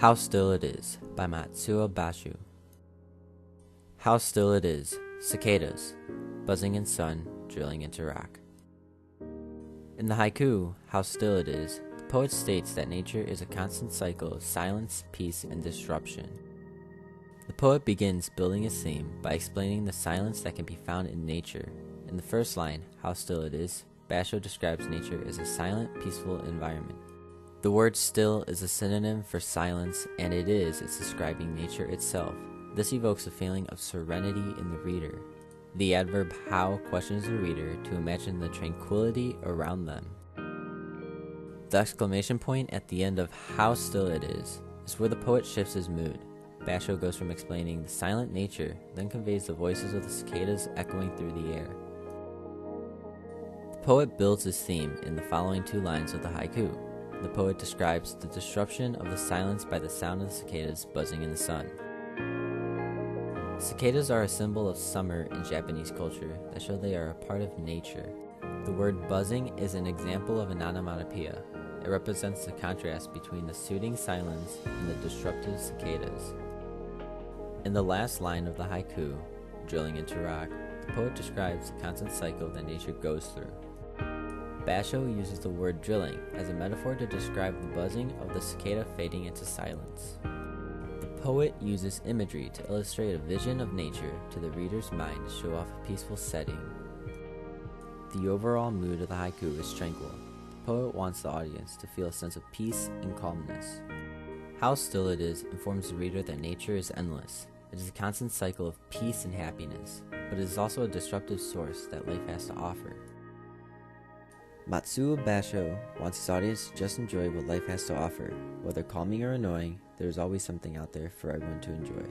How Still It Is by Matsuo Bashō. How still it is, cicadas, buzzing in sun, drilling into rock. In the haiku, How Still It Is, the poet states that nature is a constant cycle of silence, peace, and disruption. The poet begins building his theme by explaining the silence that can be found in nature. In the first line, How Still It Is, Bashō describes nature as a silent, peaceful environment. The word still is a synonym for silence, and it's describing nature itself. This evokes a feeling of serenity in the reader. The adverb how questions the reader to imagine the tranquility around them. The exclamation point at the end of How Still It Is where the poet shifts his mood. Bashō goes from explaining the silent nature, then conveys the voices of the cicadas echoing through the air. The poet builds his theme in the following two lines of the haiku. The poet describes the disruption of the silence by the sound of the cicadas buzzing in the sun. Cicadas are a symbol of summer in Japanese culture that show they are a part of nature. The word buzzing is an example of an onomatopoeia. It represents the contrast between the soothing silence and the disruptive cicadas. In the last line of the haiku, drilling into rock, the poet describes the constant cycle that nature goes through. Bashō uses the word drilling as a metaphor to describe the buzzing of the cicada fading into silence. The poet uses imagery to illustrate a vision of nature to the reader's mind to show off a peaceful setting. The overall mood of the haiku is tranquil. The poet wants the audience to feel a sense of peace and calmness. How Still It Is informs the reader that nature is endless. It is a constant cycle of peace and happiness, but it is also a disruptive source that life has to offer. Matsuo Bashō wants his audience to just enjoy what life has to offer. Whether calming or annoying, there is always something out there for everyone to enjoy.